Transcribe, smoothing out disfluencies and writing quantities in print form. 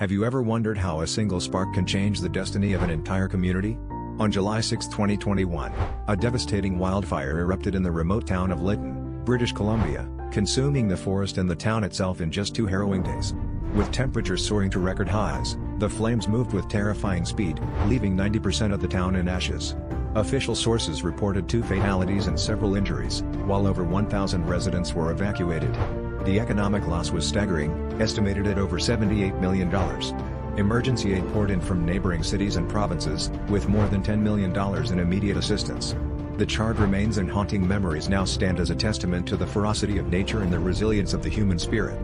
Have you ever wondered how a single spark can change the destiny of an entire community? On July 6, 2021, a devastating wildfire erupted in the remote town of Lytton, British Columbia, consuming the forest and the town itself in just 2 harrowing days. With temperatures soaring to record highs, the flames moved with terrifying speed, leaving 90% of the town in ashes. Official sources reported 2 fatalities and several injuries, while over 1,000 residents were evacuated. The economic loss was staggering, estimated at over $78 million. Emergency aid poured in from neighboring cities and provinces, with more than $10 million in immediate assistance. The charred remains and haunting memories now stand as a testament to the ferocity of nature and the resilience of the human spirit.